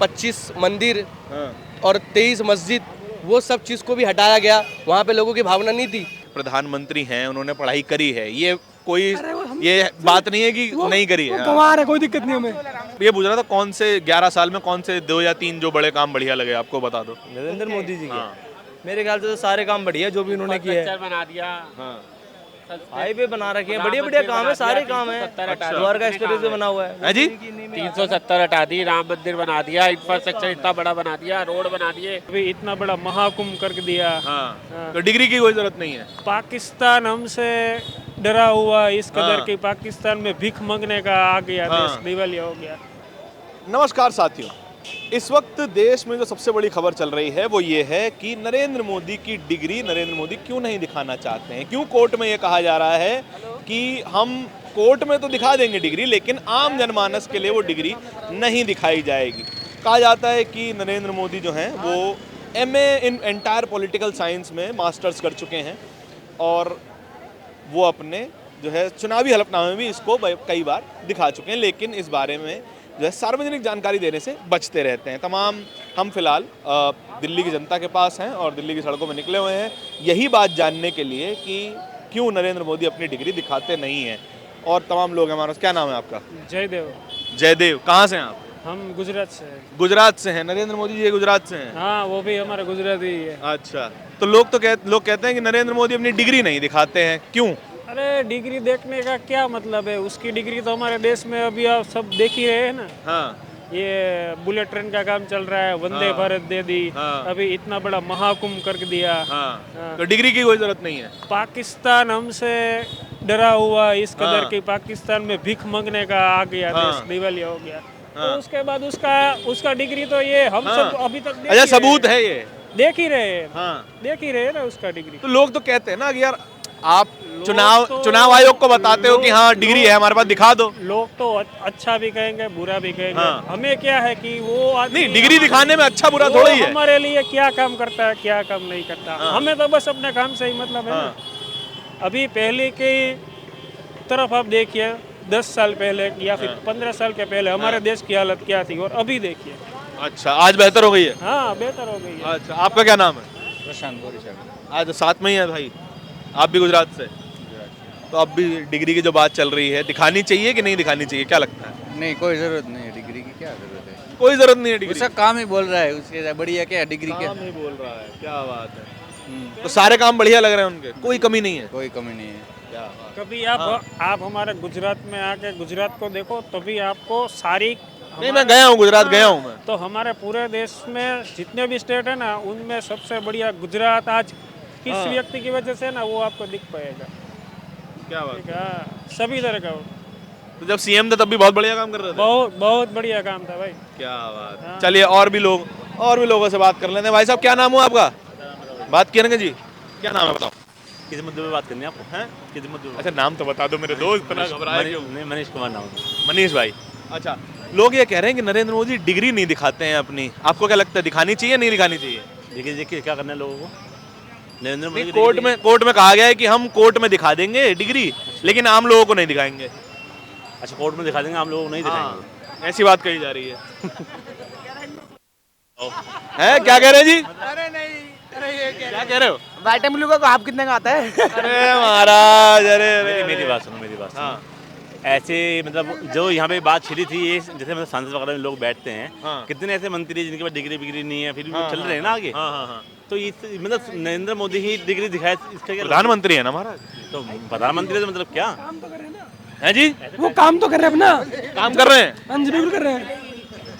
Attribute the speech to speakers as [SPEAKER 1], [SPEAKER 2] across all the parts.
[SPEAKER 1] 25 मंदिर और 23 मस्जिद, वो सब चीज़ को भी हटाया गया। वहाँ पे लोगों की भावना नहीं थी।
[SPEAKER 2] प्रधानमंत्री हैं, उन्होंने पढ़ाई करी है, ये कोई ये बात नहीं है कि नहीं करी है।
[SPEAKER 3] गंवार है, कोई दिक्कत नहीं हमें।
[SPEAKER 2] ये पूछ रहा था कौन से 11 साल में कौन से 2 या 3 जो बड़े काम बढ़िया लगे आपको, बता दो।
[SPEAKER 1] नरेंद्र मोदी जी के मेरे ख्याल से तो सारे काम बढ़िया जो भी उन्होंने किए हैं।
[SPEAKER 4] बना दिया,
[SPEAKER 1] हाईवे बना रखे हैं, बढ़िया बढ़िया काम है, सारे काम है। द्वारका एक्सप्रेस भी बना हुआ है
[SPEAKER 2] जी।
[SPEAKER 4] 370 हटा दी, राम मंदिर बना दिया, इंफ्रास्ट्रक्चर इतना बड़ा बना दिया, रोड बना दिए।
[SPEAKER 5] अभी इतना बड़ा महाकुंभ करके दिया।
[SPEAKER 2] तो डिग्री की कोई जरूरत नहीं है।
[SPEAKER 5] पाकिस्तान हमसे डरा हुआ इस कदर कि पाकिस्तान में भीख मांगने का आ गया, देश दिवालिया हो गया।
[SPEAKER 2] नमस्कार साथियों, इस वक्त देश में जो सबसे बड़ी खबर चल रही है वो ये है कि नरेंद्र मोदी की डिग्री नरेंद्र मोदी क्यों नहीं दिखाना चाहते हैं। क्यों कोर्ट में ये कहा जा रहा है कि हम कोर्ट में तो दिखा देंगे डिग्री, लेकिन आम जनमानस के लिए वो डिग्री नहीं दिखाई जाएगी। कहा जाता है कि नरेंद्र मोदी जो हैं वो MA in entire political science में मास्टर्स कर चुके हैं और वो अपने जो है चुनावी हलफनामे में भी इसको कई बार दिखा चुके हैं, लेकिन इस बारे में जो है सार्वजनिक जानकारी देने से बचते रहते हैं। तमाम हम फिलहाल दिल्ली की जनता के पास हैं और दिल्ली की सड़कों में निकले हुए हैं यही बात जानने के लिए कि क्यों नरेंद्र मोदी अपनी डिग्री दिखाते नहीं हैं। और तमाम लोग हैं हमारे। क्या नाम है आपका?
[SPEAKER 5] जयदेव।
[SPEAKER 2] जयदेव। कहाँ से हैं आप?
[SPEAKER 5] हम गुजरात से हैं।
[SPEAKER 2] गुजरात से हैं। नरेंद्र मोदी जी गुजरात से हैं?
[SPEAKER 5] हाँ, वो भी हमारे गुजरात ही है।
[SPEAKER 2] अच्छा, तो लोग कहते हैं कि नरेंद्र मोदी अपनी डिग्री नहीं दिखाते हैं, क्यों?
[SPEAKER 5] अरे डिग्री देखने का क्या मतलब है? उसकी डिग्री तो हमारे देश में अभी आप सब देख ही रहे हैं ना।
[SPEAKER 2] हाँ।
[SPEAKER 5] ये बुलेट ट्रेन का काम चल रहा है, वंदे भारत दे दी, अभी इतना बड़ा महाकुंभ करके दिया।
[SPEAKER 2] तो डिग्री की कोई जरूरत नहीं है।
[SPEAKER 5] पाकिस्तान हमसे डरा हुआ इस कदर कि पाकिस्तान में भीख मांगने का आ गया, देश दिवालिया हो गया। तो उसके बाद उसका डिग्री तो ये हम सब अभी तक
[SPEAKER 2] अच्छा, सबूत है ये,
[SPEAKER 5] देख ही रहे हैं। देख ही रहे हैं ना उसका डिग्री।
[SPEAKER 2] तो लोग तो कहते हैं ना कि यार आप चुनाव आयोग को बताते हो कि हाँ डिग्री है हमारे पास, दिखा दो।
[SPEAKER 5] लोग तो अच्छा भी कहेंगे, बुरा भी कहेंगे। हमें क्या है कि वो आदमी
[SPEAKER 2] नहीं, डिग्री दिखाने में अच्छा बुरा थोड़ा ही है।
[SPEAKER 5] हमारे लिए क्या काम करता है, क्या काम नहीं करता, हमें तो बस अपने काम से ही मतलब है ना। अभी पहले की तरफ आप देखिए, 10 साल पहले या फिर 15 साल के पहले हमारे देश की हालत क्या थी और अभी देखिए।
[SPEAKER 2] अच्छा, आज बेहतर हो गई है?
[SPEAKER 5] हाँ, बेहतर हो गई है।
[SPEAKER 2] अच्छा, आपका क्या नाम है?
[SPEAKER 3] प्रशांत।
[SPEAKER 2] आज साथ में ही है भाई, आप भी गुजरात से? तो अब भी डिग्री की जो बात चल रही है, दिखानी चाहिए कि नहीं दिखानी चाहिए, क्या लगता है?
[SPEAKER 3] नहीं, कोई जरूरत नहीं है डिग्री की। क्या जरूरत है?
[SPEAKER 2] कोई जरूरत नहीं है डिग्री।
[SPEAKER 3] उसका काम ही बोल रहा है, उसके बढ़िया क्या डिग्री क्या?
[SPEAKER 2] काम ही बोल रहा है, क्या बात है। तो सारे काम बढ़िया लग रहे हैं उनके, कोई कमी नहीं है?
[SPEAKER 3] कोई कमी नहीं है।
[SPEAKER 5] कभी आप हमारे गुजरात में आके गुजरात को देखो, तभी आपको सारी
[SPEAKER 2] नहीं, मैं गया हूँ गुजरात, गया हूँ मैं।
[SPEAKER 5] तो हमारे पूरे देश में जितने भी स्टेट है ना, उनमें सबसे बढ़िया गुजरात आज किस व्यक्ति की वजह से ना वो आपको दिख पाएगा।
[SPEAKER 2] क्या बात
[SPEAKER 5] है? सभी तरह का।
[SPEAKER 2] तो जब CM थे तब भी बहुत बढ़िया काम कर रहे थे?
[SPEAKER 5] बहुत बढ़िया काम था भाई।
[SPEAKER 2] क्या बात है। चलिए और भी लोगों से बात कर लेते हैं। भाई साहब, क्या नाम हुआ आपका? बात किया जी, क्या नाम है बताओ?
[SPEAKER 6] किस मुद्दे पे बात करनी है आपको? हैं? किस मुद्दे पे?
[SPEAKER 2] अच्छा, नाम तो बता दो मेरे दोस्त, इतना घबराए क्यों?
[SPEAKER 6] मनीष कुमार नाम है।
[SPEAKER 2] मनीष भाई। अच्छा, लोग ये कह रहे हैं कि नरेंद्र मोदी डिग्री नहीं दिखाते हैं अपनी, आपको क्या लगता है, दिखानी चाहिए नहीं दिखानी चाहिए?
[SPEAKER 6] देखिए क्या करना है लोगों को। नरेंद्र मोदी
[SPEAKER 2] कोर्ट में कहा गया है कि हम कोर्ट में दिखा देंगे डिग्री, लेकिन आम लोगों को नहीं दिखाएंगे।
[SPEAKER 6] अच्छा, कोर्ट में दिखा देंगे, आम लोगों को नहीं दिखाएंगे,
[SPEAKER 2] ऐसी बात कही जा रही है। है क्या कह रहे हैं जी?
[SPEAKER 3] अरे नहीं,
[SPEAKER 2] क्या कह रहे हो?
[SPEAKER 3] वाइटम ब्लू को आप कितने का आता है?
[SPEAKER 2] अरे महाराज, अरे
[SPEAKER 6] मेरी बात सुनो, मेरी बात सुनो। ऐसे मतलब जो यहाँ पे बात छिड़ी थी, ये जैसे मतलब संसद वगैरह में लोग बैठते हैं, कितने ऐसे मंत्री जिनके पास डिग्री बिग्री नहीं है, फिर भी चल रहे हैं ना आगे। तो इस मतलब नरेंद्र मोदी ही डिग्री दिखाए, इसका क्या?
[SPEAKER 2] प्रधानमंत्री है ना महाराज।
[SPEAKER 6] तो प्रधानमंत्री तो मतलब क्या
[SPEAKER 2] है जी?
[SPEAKER 3] वो काम तो कर रहे हैं अपना।
[SPEAKER 2] काम कर रहे हैं?
[SPEAKER 3] हाँ जी, बिल्कुल कर रहे हैं।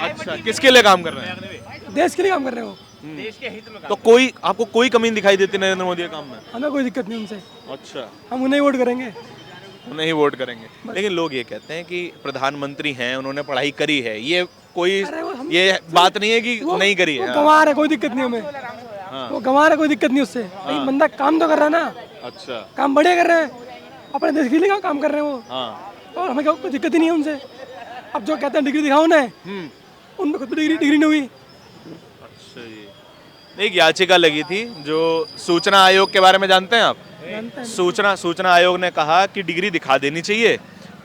[SPEAKER 2] अच्छा, किसके लिए काम कर रहे हैं?
[SPEAKER 3] देश के लिए काम कर रहे हो।
[SPEAKER 5] देश के हित में।
[SPEAKER 2] तो आपको कोई कमी दिखाई देती नरेंद्र मोदी के काम में?
[SPEAKER 3] हमें कोई दिक्कत नहीं उनसे।
[SPEAKER 2] अच्छा,
[SPEAKER 3] हम उन्हें वोट करेंगे।
[SPEAKER 2] उन्हें ही वोट करेंगे। लेकिन लोग ये कहते हैं कि प्रधानमंत्री हैं, उन्होंने पढ़ाई करी है, ये कोई ये बात नहीं है कि नहीं करी है।
[SPEAKER 3] गंवार है, कोई दिक्कत नहीं हमें। वो गंवार है, कोई दिक्कत नहीं उससे। लेकिन बंदा काम तो कर रहा है ना।
[SPEAKER 2] अच्छा,
[SPEAKER 3] काम बढ़िया कर रहे हैं, अपने देश के लिए काम कर रहे हैं वो। और हमें कोई दिक्कत ही नहीं है उनसे। अब जो कहते हैं डिग्री दिखाओ ना, उनमें खुद डिग्री नहीं हुई।
[SPEAKER 2] अच्छा जी। एक याचिका लगी थी जो सूचना आयोग के बारे में जानते हैं आप? सूचना आयोग ने कहा कि डिग्री दिखा देनी चाहिए,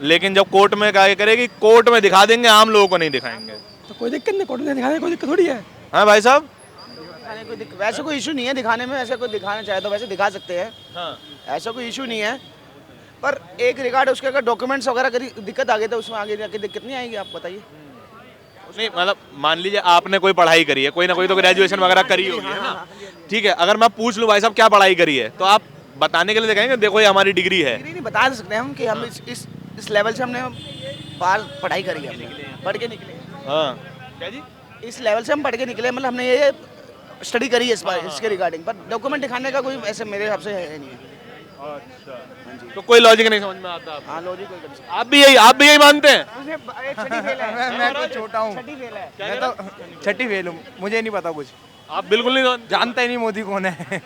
[SPEAKER 2] लेकिन जब कोर्ट में क्या करेगी, कोर्ट में दिखा देंगे, आम लोगों को नहीं दिखाएंगे।
[SPEAKER 3] तो कोई दिक्कत नहीं, कोर्ट में दिखाने कोई दिक्कत थोड़ी है।
[SPEAKER 2] हाँ भाई साहब,
[SPEAKER 7] वैसे कोई इशू नहीं है दिखाने में, ऐसे कोई दिखाना चाहे तो वैसे दिखा सकते हैं,
[SPEAKER 2] हाँ
[SPEAKER 7] ऐसा कोई इशू नहीं है। पर एक रिगार्ड उसके अगर डॉक्यूमेंट्स वगैरह करी दिक्कत आ गई तो उसमें आगे जाके दिक्कत नहीं आएगी, आप बताइए।
[SPEAKER 2] नहीं मतलब मान लीजिए आपने कोई पढ़ाई करी है, कोई ना कोई तो ग्रेजुएशन वगैरह करी होगी, है ना? ठीक है, अगर मैं पूछ लूँ भाई साहब क्या पढ़ाई करी है, तो आप बताने के लिए दिखाएंगे देखो ये हमारी डिग्री है।
[SPEAKER 7] डिग्री नहीं बता सकते हम कि हम इस लेवल से हमने बाहर पढ़ाई करी है, पढ़ के निकले।
[SPEAKER 2] हाँ क्या जी?
[SPEAKER 7] इस लेवल से हम पढ़ के निकले, मतलब हमने ये स्टडी करी है इसके रिगार्डिंग, पर डॉक्यूमेंट दिखाने का कोई ऐसे मेरे हिसाब से है नहीं।
[SPEAKER 2] अच्छा, तो कोई लॉजिक नहीं समझ में आता आपको?
[SPEAKER 7] हाँ लॉजिक कोई
[SPEAKER 2] आप भी यही मानते हैं?
[SPEAKER 8] मैं कुछ छोटा हूँ, मैं तो छठी फेल हूँ, मुझे नहीं पता कुछ।
[SPEAKER 2] आप बिल्कुल नहीं जानते?
[SPEAKER 8] जानता ही नहीं मोदी कौन है।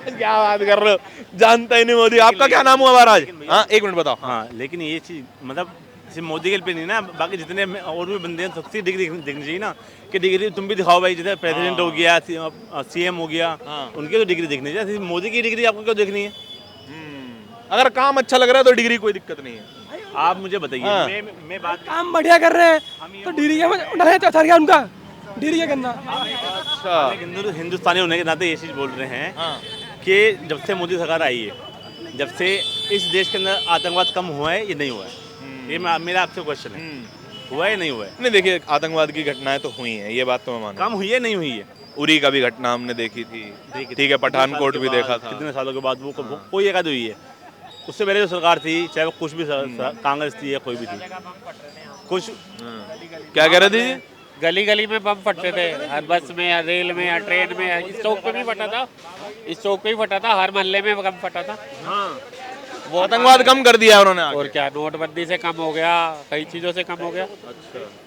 [SPEAKER 2] क्या बात कर रहे हो, जानता ही नहीं मोदी। आपका क्या नाम हुआ महाराज? हाँ एक मिनट बताओ।
[SPEAKER 6] हाँ, लेकिन ये चीज़ मतलब सिर्फ मोदी के पे नहीं ना, बाकी जितने और भी बंदे हैं सबसे डिग्री दिखनी चाहिए ना, कि डिग्री तुम भी दिखाओ भाई, जैसे प्रेसिडेंट हो गया, सीएम हो गया, उनकी तो डिग्री दिखनी चाहिए, सिर्फ मोदी की डिग्री आपको क्यों देखनी है?
[SPEAKER 2] अगर काम अच्छा लग रहा है तो डिग्री कोई दिक्कत नहीं है।
[SPEAKER 6] आप मुझे बताइए।
[SPEAKER 2] हाँ।
[SPEAKER 6] मैं बात
[SPEAKER 3] काम बढ़िया कर रहे हैं तो डिग्री उठाने तो अच्छा गया उनका, डिग्री क्या करना।
[SPEAKER 2] अच्छा,
[SPEAKER 6] हिंदुस्तानी होने के नाते ये चीज़ बोल रहे हैं कि जब से मोदी सरकार आई है, जब से इस देश के अंदर आतंकवाद कम हुआ है, ये नहीं हुआ है। ये मेरा आपसे क्वेश्चन है, हुआ है नहीं हुआ है?
[SPEAKER 2] नहीं देखिए आतंकवाद की घटनाएं तो हुई हैं, ये बात तो मैं मानता
[SPEAKER 6] कम हुई है नहीं हुई है?
[SPEAKER 2] हूं। उरी का भी घटना हमने देखी थी, ठीक है, पठानकोट भी देखा था।
[SPEAKER 6] कितने सालों के बाद वो कोई एक आध हुई है। उससे पहले जो सरकार थी, चाहे वो कुछ भी कांग्रेस थी या कोई भी थी, कुछ
[SPEAKER 2] क्या कह रहे थे जी?
[SPEAKER 4] गली गली में बम फटते थे, हर बस में या रेल में या ट्रेन में, इस चौक पे भी फटा था, इस चौक पे भी फटा था, हर मोहल्ले में बम फटा था।
[SPEAKER 2] वो आतंकवाद कम कर दिया उन्होंने आके।
[SPEAKER 4] और क्या, नोटबंदी से कम हो गया, कई चीज़ों से कम हो गया।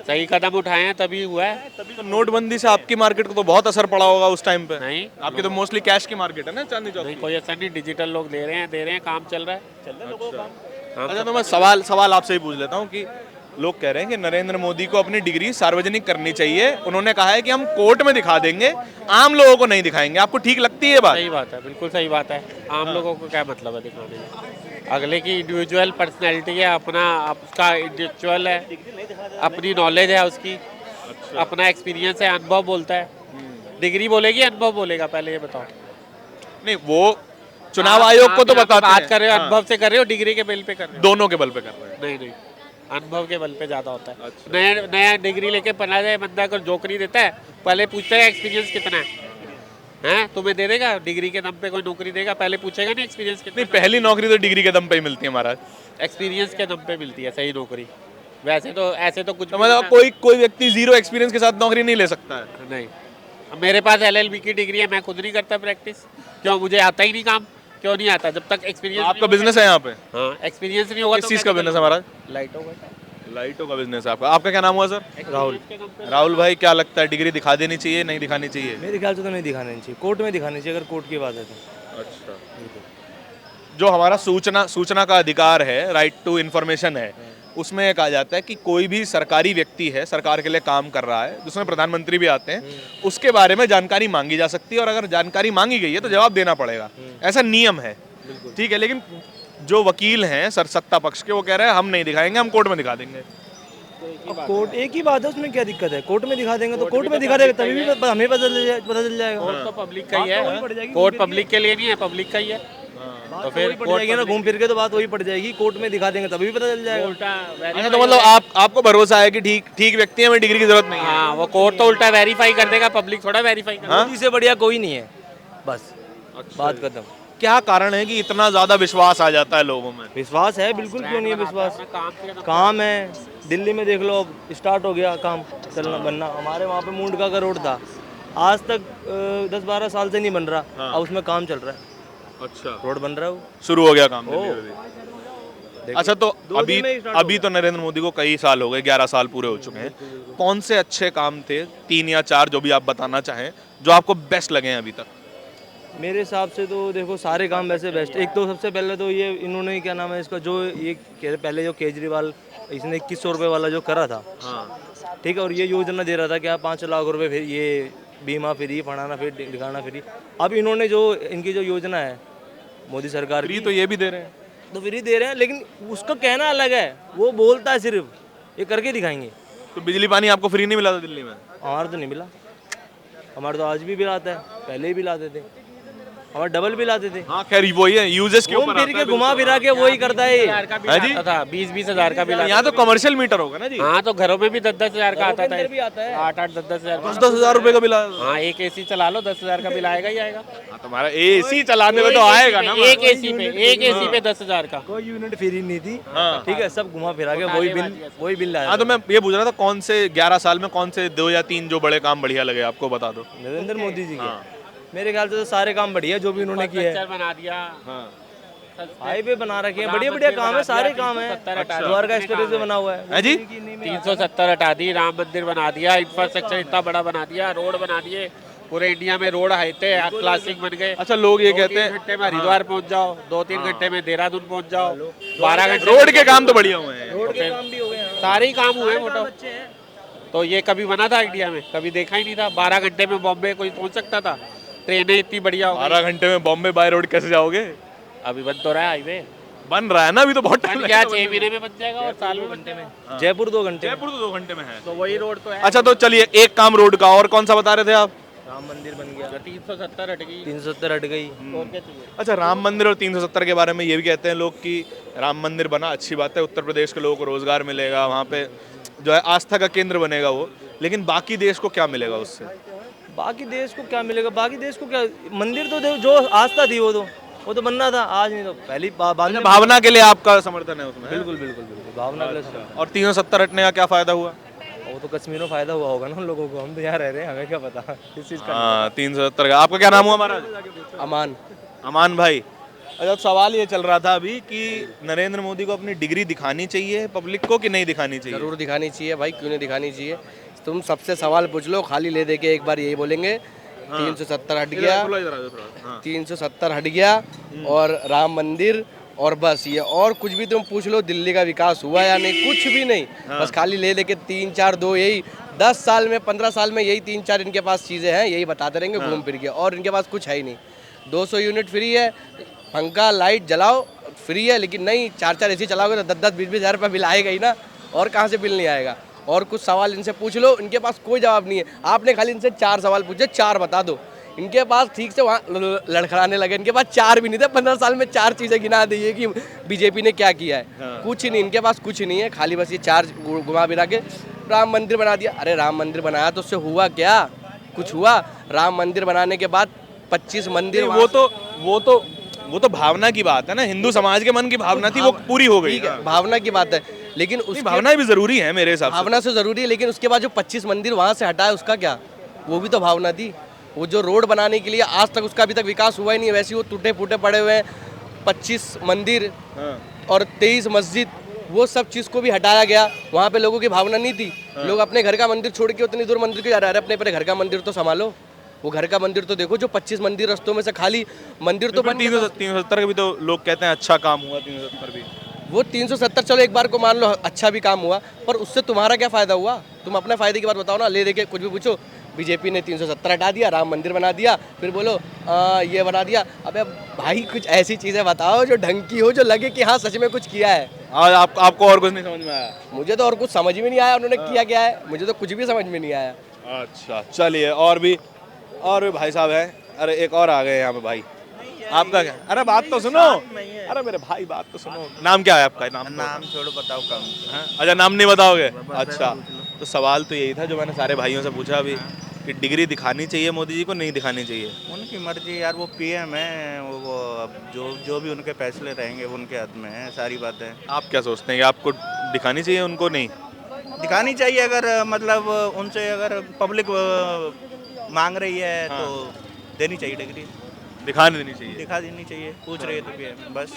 [SPEAKER 4] सही कदम उठाए हैं तभी हुआ है।
[SPEAKER 2] तभी तो नोटबंदी से आपकी मार्केट को तो बहुत असर पड़ा होगा उस टाइम पे।
[SPEAKER 4] नहीं,
[SPEAKER 2] आपकी तो मोस्टली कैश की मार्केट है ना, चांदनी चौक
[SPEAKER 4] नहीं
[SPEAKER 2] की।
[SPEAKER 4] कोई ऐसा नहीं, डिजिटल लोग दे रहे हैं, काम चल रहा है।
[SPEAKER 2] अच्छा, तो मैं सवाल आपसे ही पूछ लेता हूँ कि लोग कह रहे हैं कि नरेंद्र मोदी को अपनी डिग्री सार्वजनिक करनी चाहिए। उन्होंने कहा है कि हम कोर्ट में दिखा देंगे, आम लोगों को नहीं दिखाएंगे। आपको ठीक लगती है ये बात?
[SPEAKER 4] सही बात है, बिल्कुल सही बात है। आम लोगों को क्या मतलब है दिखाने का? अगले की इंडिविजुअल पर्सनैलिटी है, अपना उसका इंडिविजुअल है, अपनी नॉलेज है उसकी, अपना एक्सपीरियंस है, अनुभव बोलता है। डिग्री बोलेगी अनुभव बोलेगा? पहले ये बताओ।
[SPEAKER 2] नहीं, वो चुनाव आयोग को तो बताते
[SPEAKER 4] बात
[SPEAKER 2] हैं।
[SPEAKER 4] कर रहे हो
[SPEAKER 2] हाँ।
[SPEAKER 4] अनुभव से कर रहे हो, डिग्री के बल पे कर रहे हो?
[SPEAKER 2] दोनों के बल पे कर रहे हैं।
[SPEAKER 4] नहीं नहीं, अनुभव के बल पे ज़्यादा होता है। नया डिग्री लेके पढ़ा जाए बंदा, अगर नौकरी देता है पहले पूछता है एक्सपीरियंस कितना है, हैं तुम्हें दे देगा? डिग्री के दम पे कोई नौकरी देगा? पहले पूछेगा नहीं एक्सपीरियंस कितना।
[SPEAKER 2] नहीं, पहली नौकरी तो डिग्री के दम पे ही मिलती है महाराज।
[SPEAKER 4] एक्सपीरियंस के दम पे मिलती है सही नौकरी, वैसे तो ऐसे तो कुछ
[SPEAKER 2] तो
[SPEAKER 4] भी
[SPEAKER 2] मतलब
[SPEAKER 4] नहीं
[SPEAKER 2] कोई व्यक्ति जीरो एक्सपीरियंस के साथ नौकरी नहीं ले सकता है।
[SPEAKER 4] है। नहीं, अब मेरे पास LLB की डिग्री है, मैं खुद नहीं करता प्रैक्टिस। क्यों? मुझे आता ही नहीं काम। क्यों नहीं आता? जब तक एक्सपीरियंस।
[SPEAKER 2] आपका बिजनेस है यहाँ पे?
[SPEAKER 4] हाँ, एक्सपीरियंस नहीं होगा
[SPEAKER 2] किस चीज़ का बिजनेस है महाराज?
[SPEAKER 4] लाइटों का।
[SPEAKER 2] लाइटों का बिजनेस है आपका। आपका क्या नाम हुआ सर? राहुल भाई, क्या लगता है डिग्री दिखा देनी चाहिए, नहीं दिखानी चाहिए?
[SPEAKER 8] मेरे ख्याल से तो नहीं दिखानी चाहिए, कोर्ट में दिखानी चाहिए अगर कोर्ट की बात है तो।
[SPEAKER 2] अच्छा, जो हमारा सूचना का अधिकार है, राइट टू इन्फॉर्मेशन है, उसमें ये कहा जाता है कि कोई भी सरकारी व्यक्ति है, सरकार के लिए काम कर रहा है, जिसमें प्रधानमंत्री भी आते हैं, उसके बारे में जानकारी मांगी जा सकती है, और अगर जानकारी मांगी गई है तो जवाब देना पड़ेगा। ऐसा नियम है, ठीक है। लेकिन जो वकील हैं सत्ता पक्ष के, वो कह रहे हैं हम नहीं दिखाएंगे, हम कोर्ट में दिखा देंगे।
[SPEAKER 8] अब कोर्ट एक ही बात है, उसमें क्या दिक्कत है? कोर्ट में दिखा देंगे तो कोर्ट में दिखा देंगे, तभी भी हमें पता चल जाएगा।
[SPEAKER 4] कोर्ट तो पब्लिक का ही है, कोर्ट पब्लिक के लिए नहीं है, पब्लिक का ही है। तो फिर
[SPEAKER 8] पड़ जाएगी ना, घूम फिर के तो बात वही पड़ जाएगी। कोर्ट में दिखा देंगे तभी भी पता चल जाएगा।
[SPEAKER 4] उल्टा
[SPEAKER 2] अच्छा, तो मतलब आपको भरोसा है कि ठीक व्यक्ति है, हमें डिग्री की जरूरत नहीं है?
[SPEAKER 4] हाँ, वो कोर्ट तो उल्टा वेरीफाई कर देगा, पब्लिक थोड़ा वेरीफाई करेगा।
[SPEAKER 8] मोदी से बढ़िया कोई नहीं है, बस बात खत्म।
[SPEAKER 2] क्या कारण है कि इतना ज्यादा विश्वास आ जाता है लोगों में?
[SPEAKER 8] विश्वास है, बिल्कुल क्यों नहीं है विश्वास।
[SPEAKER 4] काम किया तो
[SPEAKER 8] काम है, दिल्ली में देख लो, अब स्टार्ट हो गया काम चलना बनना। हमारे वहाँ पे मुंडका का रोड था, आज तक 10-12 साल से नहीं बन रहा, अब उसमें काम चल रहा है।
[SPEAKER 2] अच्छा,
[SPEAKER 8] रोड बन रहा है, वो
[SPEAKER 2] शुरू हो गया काम
[SPEAKER 8] ओ।
[SPEAKER 2] दिल्ली में भी। अच्छा, तो
[SPEAKER 8] दो दिन में ही start
[SPEAKER 2] अभी तो नरेंद्र मोदी को कई साल हो गए, 11 साल पूरे हो चुके हैं। कौन से अच्छे काम थे, 3 या 4 जो भी आप बताना चाहें, जो आपको बेस्ट लगे हैं अभी तक?
[SPEAKER 8] मेरे हिसाब से तो देखो सारे काम वैसे बेस्ट। एक तो सबसे पहले तो ये इन्होंने क्या नाम है इसका, जो ये पहले जो केजरीवाल इसने 2100 रुपये वाला जो करा था, ठीक है, और ये योजना दे रहा था क्या 5 लाख रुपए, फिर ये बीमा फ्री, फलाना फिर दिखाना फ्री। अब इन्होंने जो इनकी जो योजना है मोदी सरकार की,
[SPEAKER 2] तो ये भी दे रहे हैं,
[SPEAKER 8] तो फ्री दे रहे हैं, लेकिन उसका कहना अलग है, वो बोलता है सिर्फ, ये करके दिखाएंगे।
[SPEAKER 2] तो बिजली पानी आपको फ्री नहीं मिला था दिल्ली में?
[SPEAKER 8] हमारा तो नहीं मिला, हमारा तो आज भी बिल आता है, पहले ही बिल आते थे, हमारा डबल बिल आते थे।
[SPEAKER 2] हाँ खैर वही है, यूजेस के
[SPEAKER 8] घूम
[SPEAKER 2] ऊपर
[SPEAKER 8] फिर
[SPEAKER 2] आता
[SPEAKER 8] के
[SPEAKER 2] है
[SPEAKER 8] घुमा फिरा के वही करता है।
[SPEAKER 2] है जी।
[SPEAKER 4] था 20-20 हज़ार का बिल आता
[SPEAKER 2] यहाँ तो कमर्शियल मीटर होगा ना जी?
[SPEAKER 4] हाँ, तो घरों में भी 10-10 हज़ार का आता था,
[SPEAKER 8] भी आता है।
[SPEAKER 4] 8-8 10-10 हज़ार का।
[SPEAKER 2] 10-10 हज़ार रुपए का बिल आया था।
[SPEAKER 4] हाँ, एक एसी चला लो 10 हज़ार का बिल आएगा ही आएगा।
[SPEAKER 2] हाँ, तुम्हारा एसी चलाने में तो आएगा ना।
[SPEAKER 4] एक एसी पे 10 हज़ार का।
[SPEAKER 8] कोई यूनिट फ्री नहीं थी,
[SPEAKER 2] हाँ।
[SPEAKER 8] ठीक है, सब घुमा फिरा के वही बिल आया।
[SPEAKER 2] हाँ तो मैं ये पूछ रहा था कौन से 11 साल में कौन से 2 या 3 जो बड़े काम बढ़िया लगे आपको, बता दो।
[SPEAKER 8] नरेंद्र मोदी जी के मेरे ख्याल से तो सारे काम बढ़िया जो भी उन्होंने किए हैं।
[SPEAKER 4] बना दिया,
[SPEAKER 8] हाईवे बना रखे हैं, बढ़िया बढ़िया काम है, सारे काम है। द्वारका एक्सप्रेस वे बना हुआ है
[SPEAKER 2] जी।
[SPEAKER 4] 370 हटा दी, राम मंदिर बना दिया, इंफ्रास्ट्रक्चर इतना बड़ा बना दिया, रोड बना दिए, पूरे इंडिया में रोड हाईते क्लासिक बन गए।
[SPEAKER 2] अच्छा, लोग ये कहते हैं
[SPEAKER 4] 2-3 घंटे में हरिद्वार पहुंच जाओ, 2-3 घंटे में देहरादून पहुंच जाओ, 12 घंटे
[SPEAKER 2] रोड के काम तो बढ़िया हुए हैं।
[SPEAKER 8] रोड के काम भी हो गए,
[SPEAKER 4] सारे ही काम हुए मोटा। तो ये कभी बना था इंडिया में? कभी देखा ही नहीं था। 12 घंटे में बॉम्बे कोई पहुंच सकता था? ट्रेनें इतनी बढ़िया हो गई।
[SPEAKER 2] 12 घंटे में बॉम्बे बाय रोड कैसे जाओगे?
[SPEAKER 4] अभी बन तो रहा है हाईवे,
[SPEAKER 2] बन रहा है ना, अभी तो बहुत टाइम
[SPEAKER 4] बन गया, 6 महीने में बन जाएगा और साल में घंटे में।
[SPEAKER 8] जयपुर 2 घंटे,
[SPEAKER 2] जयपुर तो 2 घंटे में है।
[SPEAKER 4] तो वही रोड तो है।
[SPEAKER 2] अच्छा तो चलिए, एक काम रोड का और कौन सा बता रहे थे आप?
[SPEAKER 8] राम मंदिर बन गया,
[SPEAKER 4] 370 हट गई,
[SPEAKER 8] 370 हट गई।
[SPEAKER 4] और क्या चाहिए?
[SPEAKER 2] अच्छा, राम मंदिर और 370 के बारे में ये भी कहते हैं लोग कि राम मंदिर बना, अच्छी बात है, उत्तर प्रदेश के लोगों को रोजगार मिलेगा, वहाँ पे जो है आस्था का केंद्र बनेगा वो, लेकिन बाकी देश को क्या मिलेगा उससे?
[SPEAKER 8] बाकी देश को क्या मिलेगा? बाकी देश को क्या, मंदिर तो जो आस्था थी वो तो बनना था, आज नहीं तो पहली बाद में।
[SPEAKER 2] भावना के लिए आपका समर्थन है उसमें?
[SPEAKER 8] बिल्कुल बिल्कुल बिल्कुल, भावना के लिए।
[SPEAKER 2] और 370 हटने का क्या फायदा हुआ?
[SPEAKER 8] वो तो कश्मीर में फायदा हुआ होगा ना उन लोगों को, हम तो यहाँ रह रहे हैं, हमें क्या पता किस चीज़ का।
[SPEAKER 2] हाँ, 370 का। आपका क्या नाम हुआ महाराज?
[SPEAKER 1] अमान।
[SPEAKER 2] अमान भाई। अच्छा, सवाल ये चल रहा था अभी कि नरेंद्र मोदी को अपनी डिग्री दिखानी चाहिए पब्लिक को कि नहीं दिखानी चाहिए?
[SPEAKER 1] जरूर दिखानी चाहिए भाई, क्यों नहीं दिखानी चाहिए? तुम सबसे सवाल पूछ लो, खाली ले दे के एक बार यही बोलेंगे 370 हट गया, 370 हट गया और राम मंदिर और बस ये, और कुछ भी तुम पूछ लो दिल्ली का विकास हुआ या नहीं, कुछ भी नहीं। बस खाली ले दे के 3-4-2 यही 10 साल में 15 साल में यही 3-4 इनके पास चीज़ें हैं, यही बताते रहेंगे घूम फिर के, और इनके पास कुछ है ही नहीं। 200 यूनिट फ्री है, पंखा लाइट जलाओ फ्री है, लेकिन नहीं 4-4 ऐसी चलाओगे तो 10-10 20-20 हज़ार रुपये बिल आएगा ही ना, और कहाँ से बिल नहीं आएगा? और कुछ सवाल इनसे पूछ लो, इनके पास कोई जवाब नहीं है। आपने खाली इनसे 4 सवाल पूछे, 4 बता दो, इनके पास ठीक से वहाँ लड़खड़ाने लगे, इनके पास 4 भी नहीं थे। 15 साल में 4 चीज़ें गिना दी है कि बीजेपी ने क्या किया है। कुछ नहीं, इनके पास कुछ नहीं है, खाली बस ये 4 घुमा फिरा के राम मंदिर बना दिया। अरे राम मंदिर बनाया तो उससे हुआ क्या? कुछ हुआ? राम मंदिर बनाने के बाद 25 मंदिर,
[SPEAKER 2] वो तो भावना की बात है ना, हिंदू समाज के मन की भावना थी, वो पूरी हो गई।
[SPEAKER 1] ठीक है, भावना की बात है, लेकिन उसकी
[SPEAKER 2] भावना भी जरूरी है मेरे हिसाब से।
[SPEAKER 1] भावना से जरूरी है, लेकिन उसके बाद जो 25 मंदिर वहाँ से हटाए उसका क्या? वो भी तो भावना थी। वो जो रोड बनाने के लिए आज तक उसका अभी तक विकास हुआ ही नहीं है, वैसे वो टूटे फूटे पड़े हुए हैं। 25 मंदिर और 23 मस्जिद, वो सब चीज़ को भी हटाया गया। वहाँ पे लोगों की भावना नहीं थी। लोग अपने घर का मंदिर छोड़ के उतनी दूर मंदिर को जा रहे हैं। अपने घर का मंदिर तो संभालो, वो घर का मंदिर तो देखो। जो 25 मंदिर रस्तों में से खाली मंदिर तो
[SPEAKER 2] 370 का भी तो लोग कहते हैं अच्छा काम हुआ। 370 भी,
[SPEAKER 1] वो 370 चलो एक बार को मान लो अच्छा भी काम हुआ, पर उससे तुम्हारा क्या फ़ायदा हुआ? तुम अपने फ़ायदे की बात बताओ ना। ले दे के कुछ भी पूछो, बीजेपी ने 370 हटा दिया, राम मंदिर बना दिया, फिर बोलो ये बना दिया। अबे भाई कुछ ऐसी चीज़ें बताओ जो ढंग की हो, जो लगे कि हाँ सच में कुछ किया है।
[SPEAKER 2] आज आपको और कुछ नहीं समझ में आया?
[SPEAKER 1] मुझे तो और कुछ समझ में नहीं आया उन्होंने किया क्या है, मुझे तो कुछ भी समझ में नहीं आया।
[SPEAKER 2] अच्छा चलिए, और भी भाई साहब हैं। अरे एक और आ गए यहाँ पे भाई, आपका क्या? अरे बात तो सुनो, अरे मेरे भाई बात तो सुनो। नाम क्या है आपका? नाम
[SPEAKER 9] छोड़ो, बताओ काम।
[SPEAKER 2] अच्छा, नाम नहीं बताओगे? अच्छा, तो सवाल तो यही था जो मैंने सारे भाइयों से पूछा अभी, कि डिग्री दिखानी चाहिए मोदी जी को, नहीं दिखानी चाहिए?
[SPEAKER 9] उनकी मर्जी यार, वो पीएम है, वो अब जो भी उनके फैसले रहेंगे वो उनके हाथ में है, सारी बातें।
[SPEAKER 2] आप क्या सोचते हैं कि आपको दिखानी चाहिए उनको? नहीं
[SPEAKER 9] दिखानी चाहिए, अगर मतलब उनसे अगर पब्लिक मांग रही है तो देनी चाहिए डिग्री।
[SPEAKER 2] दिखा देनी चाहिए,
[SPEAKER 9] दिखा देनी चाहिए, पूछ रही है तो पीएम बस।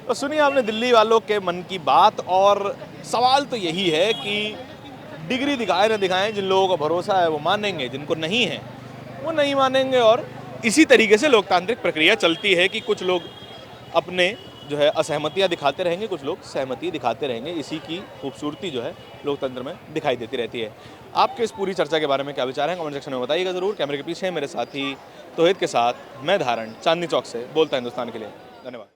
[SPEAKER 2] तो सुनिए आपने दिल्ली वालों के मन की बात, और सवाल तो यही है कि डिग्री दिखाए ना दिखाएं, जिन लोगों को भरोसा है वो मानेंगे, जिनको नहीं है वो नहीं मानेंगे। और इसी तरीके से लोकतांत्रिक प्रक्रिया चलती है कि कुछ लोग अपने जो है असहमतियां दिखाते रहेंगे, कुछ लोग सहमति दिखाते रहेंगे। इसी की खूबसूरती जो है लोकतंत्र में दिखाई देती रहती है। आपके इस पूरी चर्चा के बारे में क्या विचार हैं, कमेंट सेक्शन में बताइएगा ज़रूर। कैमरे के पीछे मेरे साथी तौहीद के साथ मैं धारण, चांदनी चौक से बोलता हिंदुस्तान के लिए। धन्यवाद।